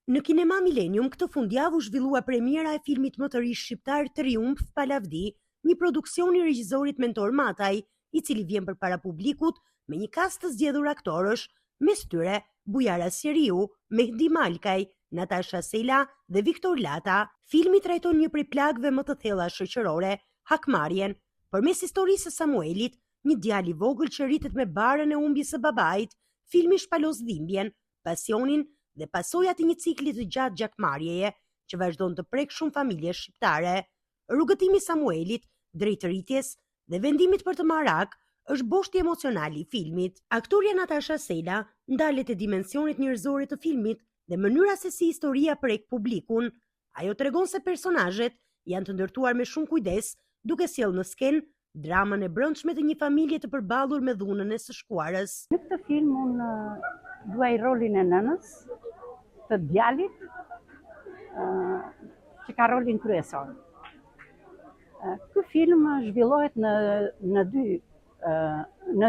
Në kinema Millennium këtë fundjavë u zhvillua premiera e filmit më të ri shqiptar Triumf Palavdi, një produksion i regjisorit Mentor Mataj, i cili vjen përpara publikut me një kast të zgjedhur aktorësh, mes tyre Bujara Sjeriu, Mehdi Malkaj, Natasha Sela dhe Viktor Lata. Filmi trajton një prej plagëve më të thella shoqërore, hakmarrjen, përmes historisë së Samuelit, një djalë i vogël që rritet me barën e humbjes së babait. Filmi shpalos dhimbjen, pasionin dhe pasojat e një cikli të gjatë gjakmarrjeje që vazhdon të prek shumë familje shqiptare. Rrugëtimi i Samuelit drejt rritjes dhe vendimit për të marrë hak është boshti emocional i filmit. Aktoria Natasha Sela ndalet e dimensionit njerëzore të filmit dhe mënyra se si historia prek publikun. Ajo tregon se personazhet janë të ndërtuar me shumë kujdes, duke sjellë në skenë dramën e brendshme të një familje të përballur me dhunën e së shkuarës. Në këtë film unë luaj rolin e nënës, të djalit, që ka rolin kryesor. Ky film zhvillohet në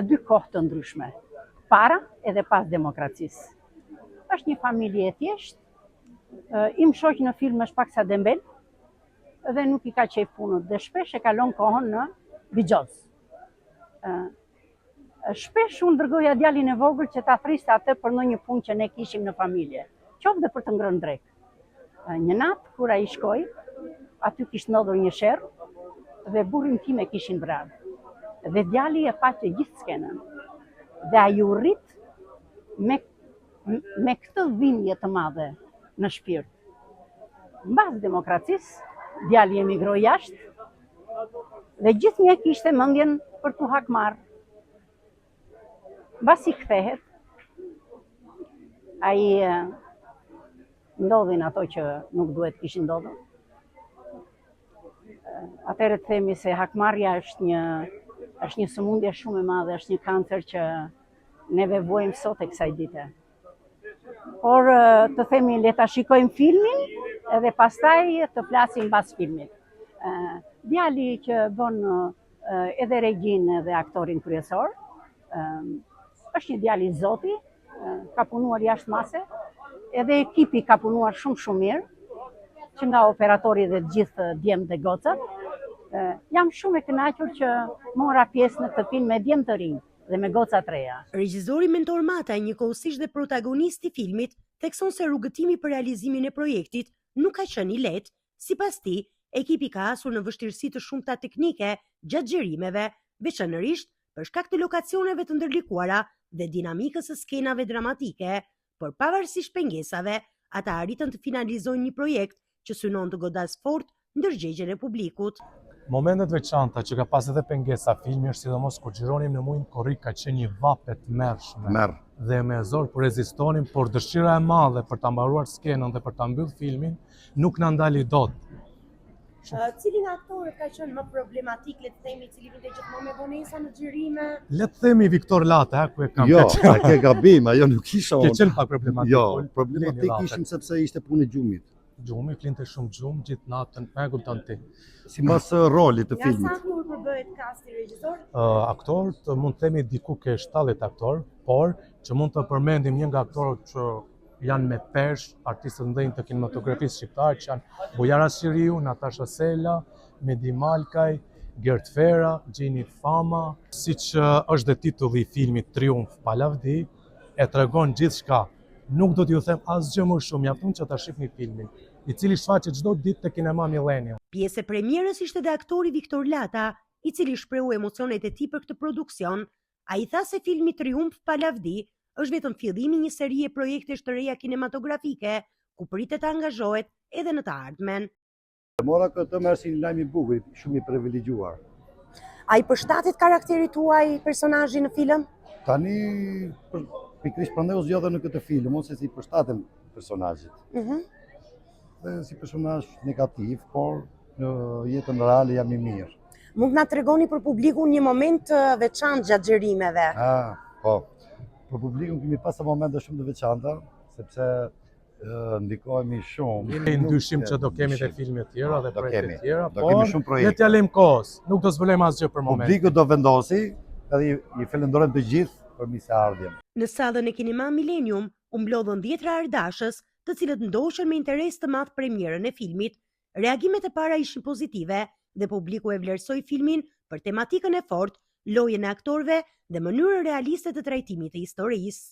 dy kohë të ndryshme, para edhe pas demokracisë. Është një familje e thjeshtë, im shoq në film është pak sa dembel, dhe nuk i ka qejf punët, dhe shpesh e kalon kohën në bigjoz. Shpesh unë dërgoja djalin e vogël që ta thriste atë për ndonjë punë që ne kishim në familje, qoftë dhe për të ngrënë drek. Një natë kur ai shkoi, aty kishte ndodhur një sherr dhe burrin tim e kishin vrarë. Dhe djali e pa të gjithë skenën. Dhe ai u rrit me këtë dhimbje të madhe në shpirt. Mbas demokracisë, djali emigroi jashtë dhe gjithnjë kishte mendjen për t'u hakmarrë. Mbasi kthehet, ai ndodhin ato që nuk duhet kishin ndodhur. Atëherë të themi se hakmarrja është një sëmundje shumë e madhe, është një kancer që neve vuajmë sot e kësaj dite. Por të themi le ta shikojmë filmin edhe pastaj të flasim pas filmit. Djali që bën edhe regjin edhe aktorin kryesor, është një djali i zoti, ka punuar jashtë mase, edhe ekipi ka punuar shumë mirë, që nga operatori dhe gjithë djemt dhe gocat. Jam shumë e kënaqur që mora pjesë në këtë film me djemt të rinj dhe me goca të reja. Regjizori Mentor Mataj, njëkohësisht dhe protagonist i filmit, thekson se rrugëtimi për realizimin e projektit nuk ka qenë i lehtë. Sipas tij, ekipi ka hasur në vështirësi të shumta teknike gjatë xhirimeve, veçanërisht për shkak të lokacioneve të ndërlikuara dhe dinamikës së skenave dramatike, por pavarësisht pengesave, ata arritën të finalizojnë një projekt që synon të godas fort ndërgjegjen e publikut. Momentet veçanta që ka pas edhe pengesa filmi është sidomos kur xhironim në muajin korrik, ka qenë një vapë të mërshme dhe me zor për rezistonim, por dëshira e madhe për ta mbaruar skenën dhe për ta mbyllë filmin nuk na ndali dot. Cili nga aktorët ka qenë më problematik, le të themi, cili vinte gjithmonë me vonesa në xhirime? Le të themi Viktor Lata, ku e kam. Jo, ke gabim, ajo nuk isha Ke qenë pak problematik. Jo, problematik ishim sepse ishte punë e gjumit. Gjumi, flinte shumë gjumë gjithë natën, me kupton ti. Sipas rolit të filmit. Nga sa kur përbëhet kasti regjisor? Aktorët mund të themi diku ke 70 aktorë, por që mund të përmendim një nga aktorët që janë me pesh, artistët ndëjnë të kinematografisë shqiptarë, që janë Bujara Sjeriu, Natasha Sela, Mehdi Malkaj, Gert Fera, Gjini Fama. Siç është dhe titulli i filmit Triumf Palavdi, e tregon gjithçka. Nuk do t'ju them asgjë më shumë, mjafton që ta shihni filmin, i cili shfaqet çdo ditë te kinema Millennium. Pjesë e premierës ishte dhe aktori Viktor Lata, i cili shprehu emocionet e tij për këtë produksion. Ai tha se filmi Triumf Palavdi është vetëm fillimi një serie projektesh të reja kinematografike, ku pritet të angazhohet edhe në të ardhmen. Mora këtë me si një lajm i bukur, shumë i privilegjuar. Ai përshtatet karakterit tuaj, personazhi në film? Tani pikërisht prandaj u zgjodha në këtë film, ose si përshtatem personazhit. Dhe si personazh negativ, por në jetën reale jam i mirë. Mund na tregoni për publikun një moment veçantë gjatë xhirimeve? Po. Për publikun kemi pasur momente shumë të veçanta, sepse ndikohemi shumë. Jemi ndyshim që do kemi dhe filme të tjera dhe projekte të tjera, por le t'ja lejmë kohës, nuk do zbulojmë asgjë për momentin. Publiku do vendosi, edhe i falenderojmë të gjithë për mirëseardhjen. Në sallën e kinema Millennium u mblodhën 10 ardashës të cilët ndoshën me interes të madh premierën e filmit. Reagimet e para ishin pozitive dhe publiku e vlerësoi filmin për tematikën e fortë, lojën e aktorëve dhe mënyrën realiste të trajtimit të historisë.